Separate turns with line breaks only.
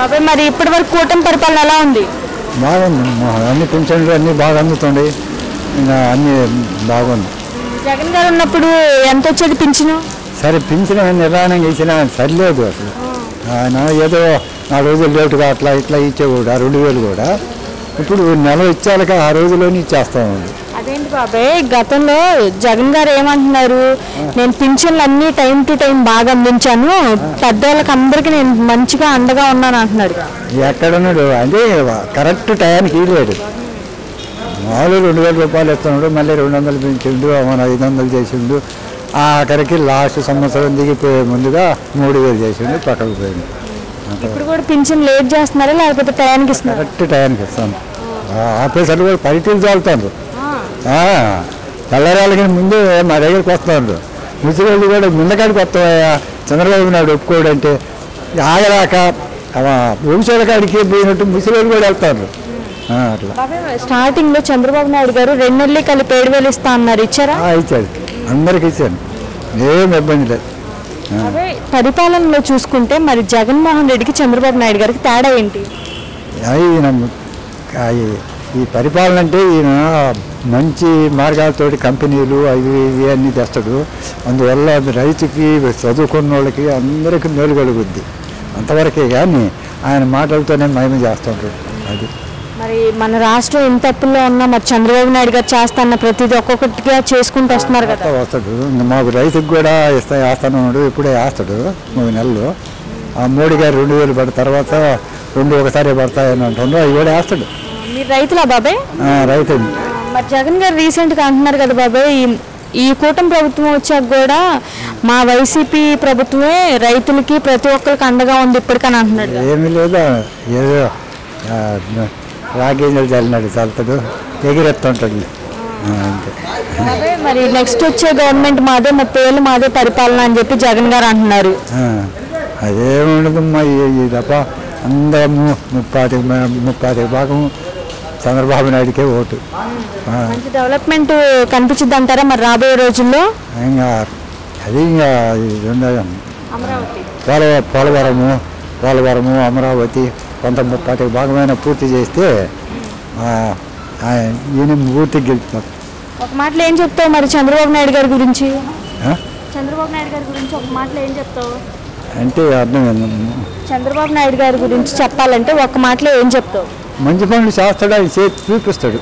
బాబాయ్ మరి ఇప్పటి వరకు కూటమి పరిపాలన ఎలా ఉంది?
బాగుంది, అన్ని పింఛన్లు అన్నీ బాగా అందుతుంది, ఇంకా అన్నీ బాగుంది.
జగన్ గారు ఉన్నప్పుడు ఎంత వచ్చేది పింఛను?
సరే పింఛన్ నిర్ణయం ఇచ్చినా సరిలేదు అసలు. ఆయన ఏదో 4 రోజులు లేటుగా అట్లా ఇట్లా ఇచ్చేవాడు, ఆ 2000 కూడా ఇప్పుడు నెల ఇచ్చాక ఆ రోజులోనే ఇచ్చేస్తామండి.
అదేంటి బాబాయ్, గతంలో జగన్ గారు ఏమంటున్నారు, నేను పింఛన్లు అన్ని టైం టు టైం బాగా అందించాను, పెద్దవాళ్ళకి అందరికీ నేను మంచిగా అండగా ఉన్నాను అంటున్నాడు.
ఎక్కడున్నాడు అంటే కరెక్ట్ టయానికి ఇవ్వలేడు. మామూలు 2000 రూపాయలు ఇస్తున్నాడు, మళ్ళీ 200 పెంచిండు, 500 చేసిండు. ఆఖరికి లాస్ట్ సంవత్సరం దిగిపోయే ముందుగా 3000 చేసిండు, పక్కకు పోయింది.
ఇప్పుడు కూడా పింఛన్ లేట్ చేస్తున్నారా లేకపోతే టయానికి ఇస్తున్నారు?
కరెక్ట్ టయానికి ఇస్తాను. ఆఫీసర్లు కూడా పరిటీలు చాలుతారు, తెల్లరాళ్ళకి ముందు మా దగ్గరికి వస్తున్నారు. ముసలి కూడా ముందకాడికి వస్తాయా చంద్రబాబు నాయుడు ఒప్పుకోడంటే ఆగరాక వంశాల కాడికి పోయినట్టు ముసలి కూడా వెళ్తారు. అట్లా
స్టార్టింగ్ లో చంద్రబాబు నాయుడు గారు 2 నెలలు కలిపి 7,000 ఇస్తా అన్నారు, ఇచ్చారా?
ఇచ్చాడు, అందరికి ఇచ్చాను, ఏం ఇబ్బంది లేదు.
అదే పరిపాలనలో చూసుకుంటే మరి జగన్మోహన్ రెడ్డికి చంద్రబాబు నాయుడు గారికి తేడా ఏంటి?
ఈ పరిపాలన అంటే ఈయన మంచి మార్గాలతోటి కంపెనీలు అవి ఇవి అన్నీ తెస్తాడు. అందువల్ల రైతుకి చదువుకున్న వాళ్ళకి అందరికీ మేలు కలుగుద్ది. అంతవరకే కానీ ఆయన మాటలతోనే మహిమ చేస్తుంటాడు. అది
మరి మన రాష్ట్రం ఇంత అప్పుల్లో ఉన్నా మరి చంద్రబాబు నాయుడు గారు చేస్తాన్న ప్రతిదీ ఒక్కొక్కటిగా చేసుకుంటూ వస్తున్నారు కదా.
వస్తాడు, మాకు రైతుకి కూడా వేస్తాను, ఇప్పుడే వేస్తాడు 3 నెలలు. ఆ మోడీ గారు 2000 పడిన తర్వాత 2 ఒకసారి పడతాయని అంటుండ్రు, అవి కూడా వేస్తాడు.
మీరు రైతులా బాబాయ్?
రైతు.
మరి జగన్ గారు రీసెంట్గా అంటున్నారు కదా బాబాయ్, ఈ కూటమి ప్రభుత్వం వచ్చాక కూడా మా వైసీపీ ప్రభుత్వమే రైతులకి ప్రతి ఒక్కరికి అండగా ఉంది ఇప్పటికని అంటున్నాడు.
ఏమీ లేదా, ఏదో రాగేంద్ర చల్లినాడు చల్లుతాడు, ఎగిరెత్తుంటాడు అంతే.
మరి నెక్స్ట్ వచ్చే గవర్నమెంట్ మాదే, 30 ఏళ్ళు మాదే పరిపాలన అని చెప్పి జగన్ గారు అంటున్నారు.
అదేముండదమ్మా, ఈ తప్ప అందరము 30 భాగం చంద్రబాబు నాయుడికే ఓటు.
మంచి డెవలప్మెంట్ కనిపించింది అంటారా మరి రాబోయే రోజుల్లో?
ఇంకా అది ఇంకా పోలవరము అమరావతి కొంత 30 భాగమైన పూర్తి చేస్తే ఈయన పూర్తికి గెలుపుతారు.
ఒక మాటలో ఏం చెప్తావు మరి చంద్రబాబు నాయుడు గారి గురించి? చంద్రబాబు నాయుడు గారి గురించి ఒక మాటలో ఏం చెప్తావు
అంటే అర్థం
చంద్రబాబు నాయుడు గారి గురించి చెప్పాలంటే ఒక మాటలో ఏం చెప్తావు?
మంచి పనులు చేస్తాడు, ఆయన చేసి చూపిస్తాడు.